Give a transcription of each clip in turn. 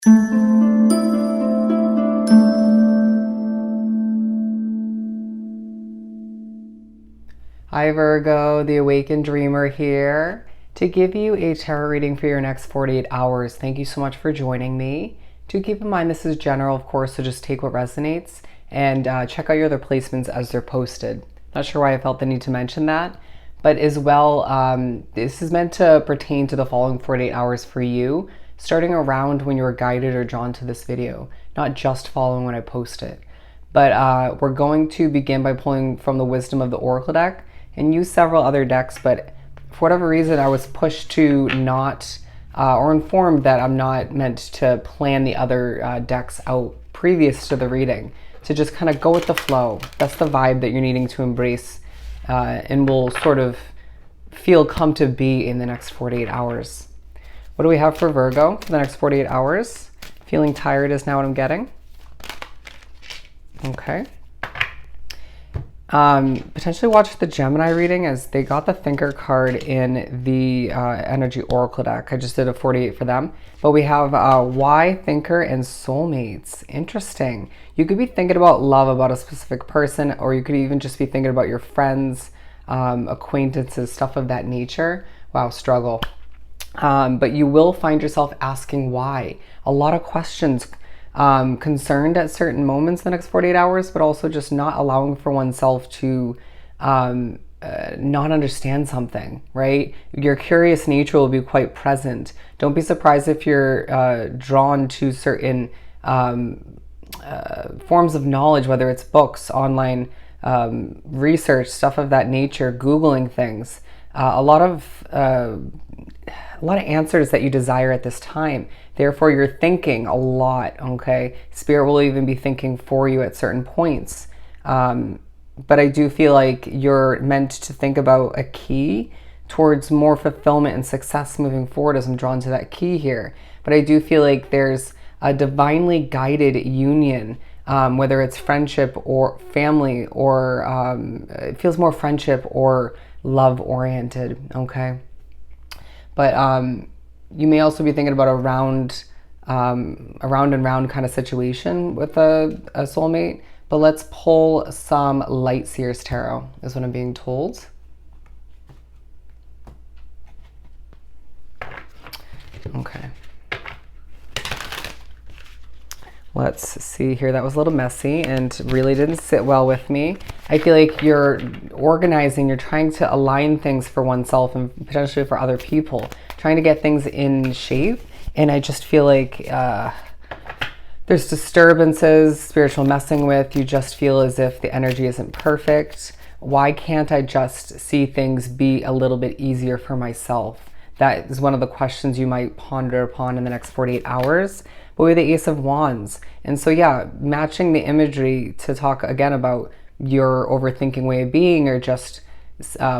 Hi Virgo, the Awakened Dreamer here to give you a tarot reading for your next 48 hours. Thank you so much for joining me. Do keep in mind this is general, of course, so just take what resonates and check out your other placements as they're posted. Not sure why I felt the need to mention that, but as well, this is meant to pertain to the following 48 hours for you, starting around when you were guided or drawn to this video, not just following when I post it. But we're going to begin by pulling from the Wisdom of the Oracle deck and use several other decks, but for whatever reason I was pushed to not or informed that I'm not meant to plan the other decks out previous to the reading, to just kind of go with the flow. That's the vibe that you're needing to embrace and will sort of feel come to be in the next 48 hours. What do we have for Virgo for the next 48 hours? Feeling tired is now what I'm getting. Okay. Potentially watch the Gemini reading, as they got the Thinker card in the Energy Oracle deck. I just did a 48 for them. But we have Why, Thinker, and Soulmates. Interesting. You could be thinking about love, about a specific person, or you could even just be thinking about your friends, acquaintances, stuff of that nature. Wow, struggle. But you will find yourself asking why. A lot of questions. Concerned at certain moments the next 48 hours, but also just not allowing for oneself to not understand something, right? Your curious nature will be quite present. Don't be surprised if you're drawn to certain forms of knowledge, whether it's books, online research, stuff of that nature, Googling things. A lot of answers that you desire at this time. Therefore, you're thinking a lot, okay? Spirit will even be thinking for you at certain points. But I do feel like you're meant to think about a key towards more fulfillment and success moving forward, as I'm drawn to that key here. But I do feel like there's a divinely guided union, whether it's friendship or family, or it feels more friendship or love-oriented, okay? But you may also be thinking about a round and round kind of situation with a soulmate. But let's pull some Light Seers Tarot, is what I'm being told. Okay. Let's see here. That was a little messy and really didn't sit well with me. I feel like you're organizing, you're trying to align things for oneself and potentially for other people, trying to get things in shape. And I just feel like there's disturbances, spiritual messing with. You just feel as if the energy isn't perfect. Why can't I just see things be a little bit easier for myself? That is one of the questions you might ponder upon in the next 48 hours. But with the Ace of Wands. And so, yeah, matching the imagery to talk again about your overthinking way of being, or just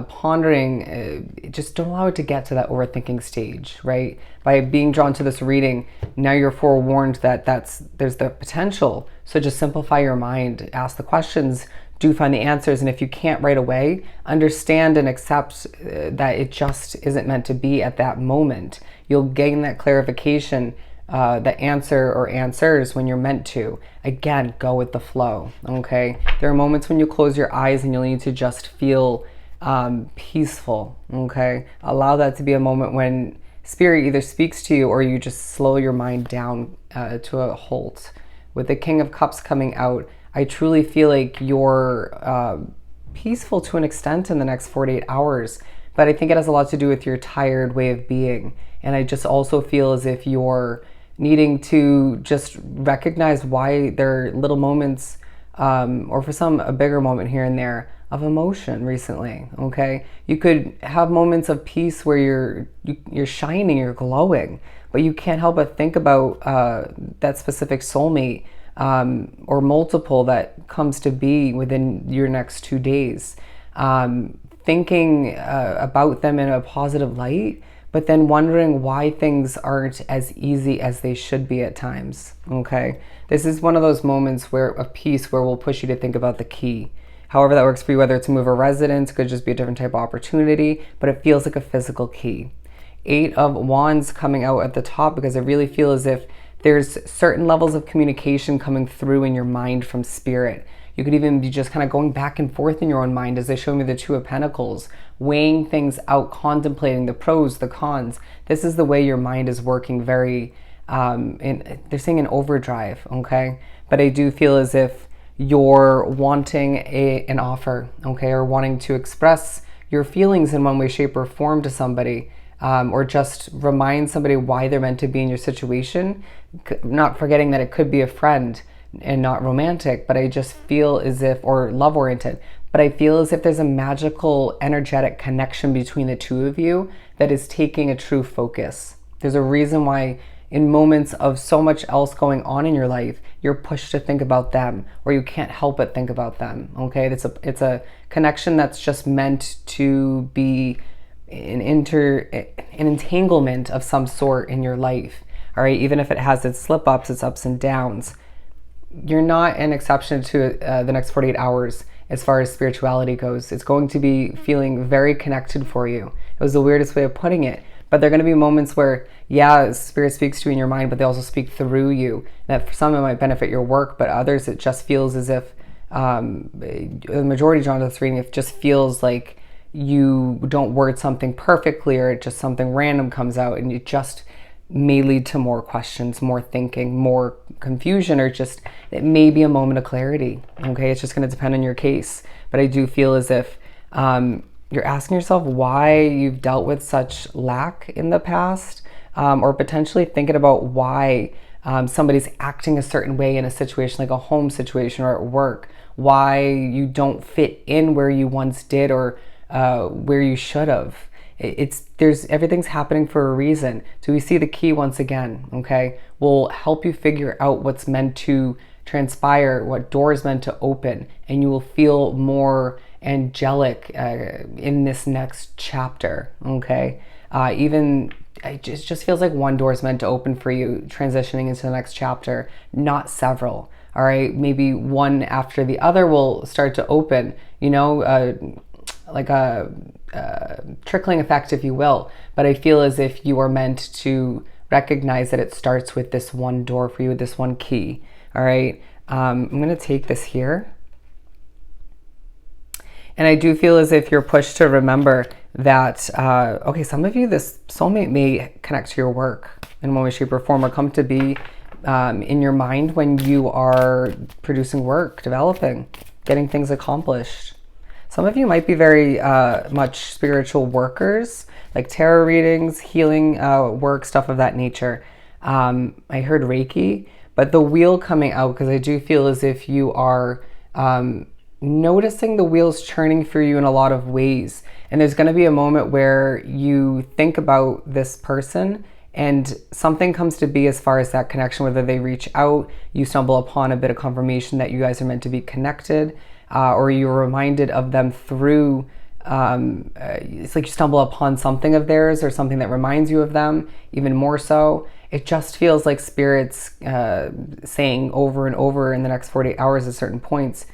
pondering, just don't allow it to get to that overthinking stage, right? By being drawn to this reading, now you're forewarned that there's the potential. So just simplify your mind, ask the questions, do find the answers. And if you can't right away, understand and accept that it just isn't meant to be at that moment. You'll gain that clarification, the answer or answers when you're meant to. Again, go with the flow, okay? There are moments when you close your eyes and you'll need to just feel peaceful, okay? Allow that to be a moment when Spirit either speaks to you or you just slow your mind down to a halt. With the King of Cups coming out, I truly feel like you're peaceful to an extent in the next 48 hours, but I think it has a lot to do with your tired way of being. And I just also feel as if you're needing to just recognize why there are little moments, or for some a bigger moment here and there, of emotion recently, okay? You could have moments of peace where you're shining, you're glowing, but you can't help but think about that specific soulmate or multiple that comes to be within your next 2 days. Thinking about them in a positive light, but then wondering why things aren't as easy as they should be at times, okay? This is one of those moments of peace where we'll push you to think about the key. However that works for you, whether it's move or residence, could just be a different type of opportunity, but it feels like a physical key. 8 of Wands coming out at the top, because I really feel as if There's certain levels of communication coming through in your mind from spirit. You could even be just kind of going back and forth in your own mind as they show me the Two of Pentacles, weighing things out, contemplating the pros, the cons. This is the way your mind is working very, they're saying in overdrive, okay? But I do feel as if you're wanting an offer, okay? Or wanting to express your feelings in one way, shape, or form to somebody, or just remind somebody why they're meant to be in your situation, not forgetting that it could be a friend and not romantic, but I just feel as if, or love oriented, but I feel as if there's a magical energetic connection between the two of you that is taking a true focus. There's a reason why in moments of so much else going on in your life, you're pushed to think about them, or you can't help but think about them, okay? It's a connection that's just meant to be an entanglement of some sort in your life, all right? Even if it has its slip-ups, its ups and downs. You're not an exception to the next 48 hours as far as spirituality goes. It's going to be feeling very connected for you. It was the weirdest way of putting it. But there are going to be moments where, yeah, spirit speaks to you in your mind, but they also speak through you. That for some it might benefit your work, but others it just feels as if, the majority drawn to this reading, it just feels like you don't word something perfectly, or just something random comes out, and it just may lead to more questions, more thinking, more confusion, or just it may be a moment of clarity. Okay, it's just going to depend on your case. But I do feel as if you're asking yourself why you've dealt with such lack in the past, or potentially thinking about why somebody's acting a certain way in a situation like a home situation or at work, why you don't fit in where you once did, or where you should have. Everything's happening for a reason. So we see the key once again, okay? Will help you figure out what's meant to transpire, what door is meant to open, and you will feel more angelic in this next chapter, okay? It just feels like one door is meant to open for you transitioning into the next chapter, not several, all right? Maybe one after the other will start to open, like a trickling effect, if you will. But I feel as if you are meant to recognize that it starts with this one door for you, this one key. All right. I'm going to take this here. And I do feel as if you're pushed to remember that, okay, some of you, this soulmate may connect to your work in one way, shape, or form, or come to be in your mind when you are producing work, developing, getting things accomplished. Some of you might be very much spiritual workers, like tarot readings, healing work, stuff of that nature. I heard Reiki, but the wheel coming out, because I do feel as if you are noticing the wheels churning for you in a lot of ways. And there's going to be a moment where you think about this person and something comes to be as far as that connection, whether they reach out, you stumble upon a bit of confirmation that you guys are meant to be connected, or you're reminded of them through, it's like you stumble upon something of theirs or something that reminds you of them, even more so. It just feels like Spirit's saying over and over in the next 48 hours at certain points,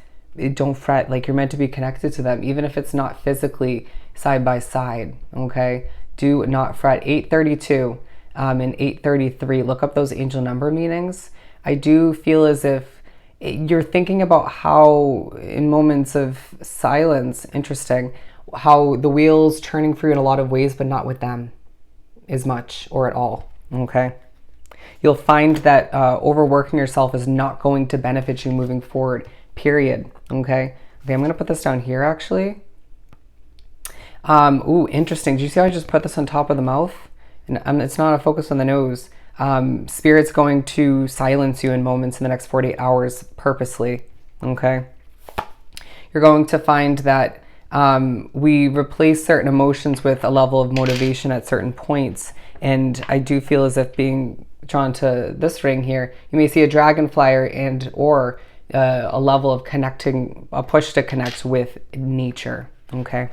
don't fret, like you're meant to be connected to them, even if it's not physically side by side, okay? Do not fret. 832 and 833, look up those angel number meanings. I do feel as if you're thinking about how in moments of silence, interesting, how the wheel's turning for you in a lot of ways, but not with them as much or at all, okay? You'll find that overworking yourself is not going to benefit you moving forward, period, okay? Okay, I'm gonna put this down here actually. Ooh, interesting. Did you see how I just put this on top of the mouth? And it's not a focus on the nose. Spirit's going to silence you in moments in the next 48 hours purposely, okay? You're going to find that we replace certain emotions with a level of motivation at certain points. And I do feel as if being drawn to this ring here, you may see a dragonfly and or a level of connecting, a push to connect with nature, okay?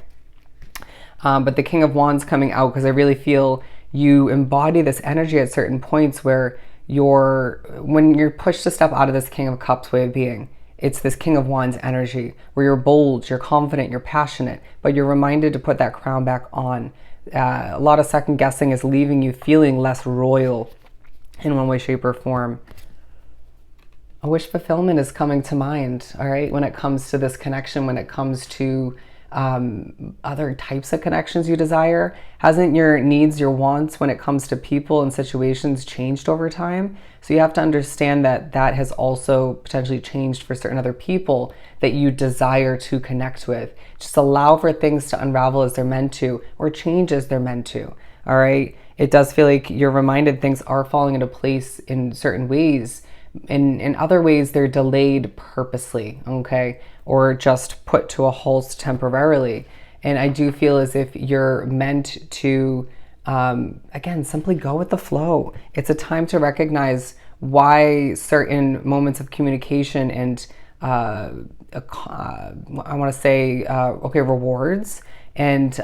But the King of Wands coming out, because I really feel you embody this energy at certain points where when you're pushed to step out of this King of Cups way of being, it's this King of Wands energy where you're bold, you're confident, you're passionate, but you're reminded to put that crown back on. A lot of second guessing is leaving you feeling less royal in one way, shape, or form. A wish fulfillment is coming to mind, all right, when it comes to this connection, when it comes to other types of connections you desire. Hasn't your needs, your wants when it comes to people and situations changed over time? So you have to understand that that has also potentially changed for certain other people that you desire to connect with. Just allow for things to unravel as they're meant to, or change as they're meant to, all right? It does feel like you're reminded things are falling into place in certain ways. In other ways, they're delayed purposely, okay? Or just put to a halt temporarily. And I do feel as if you're meant to, again, simply go with the flow. It's a time to recognize why certain moments of communication and I want to say, rewards and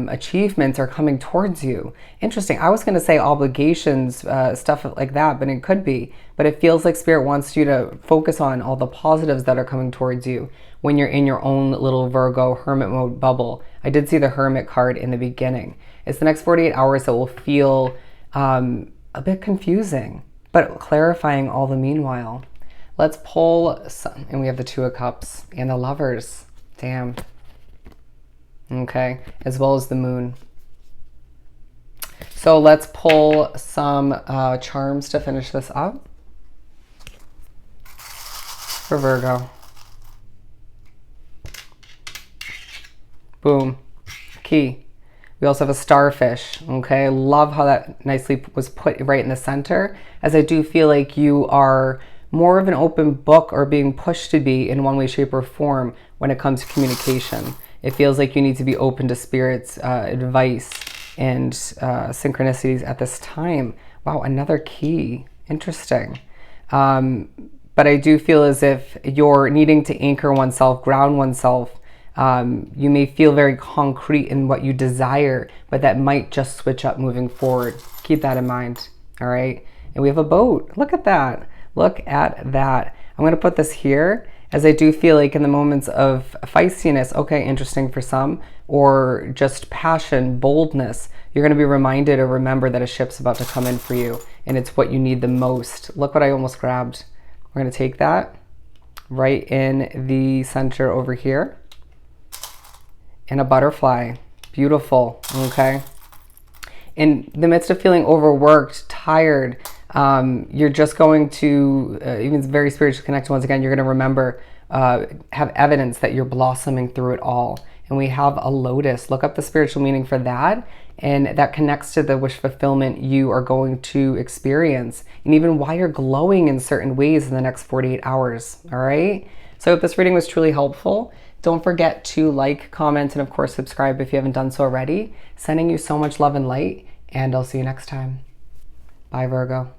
achievements are coming towards you. Interesting. I was going to say obligations, stuff like that, but it could be. But it feels like Spirit wants you to focus on all the positives that are coming towards you when you're in your own little Virgo hermit mode bubble. I did see the Hermit card in the beginning. It's the next 48 hours that will feel a bit confusing, but clarifying all the meanwhile. Let's pull some, and we have the Two of Cups and the Lovers. Damn. Okay, as well as the Moon. So let's pull some charms to finish this up for Virgo. Boom. Key. We also have a starfish. Okay, I love how that nicely was put right in the center, as I do feel like you are more of an open book, or being pushed to be in one way, shape, or form when it comes to communication. It feels like you need to be open to Spirit's advice and synchronicities at this time. Wow, another key. Interesting. But I do feel as if you're needing to anchor oneself, ground oneself. You may feel very concrete in what you desire, but that might just switch up moving forward. Keep that in mind, all right? And we have a boat. Look at that. Look at that. I'm going to put this here, as I do feel like in the moments of feistiness, okay, interesting for some, or just passion, boldness, you're going to be reminded or remember that a ship's about to come in for you, and it's what you need the most. Look what I almost grabbed. We're going to take that right in the center over here. And a butterfly. Beautiful, okay? In the midst of feeling overworked, tired, you're just going to, even very spiritually connected, once again, you're going to remember, have evidence that you're blossoming through it all. And we have a lotus. Look up the spiritual meaning for that. And that connects to the wish fulfillment you are going to experience, and even why you're glowing in certain ways in the next 48 hours, all right? So I hope this reading was truly helpful. Don't forget to like, comment, and of course subscribe if you haven't done so already. Sending you so much love and light, and I'll see you next time. Bye, Virgo.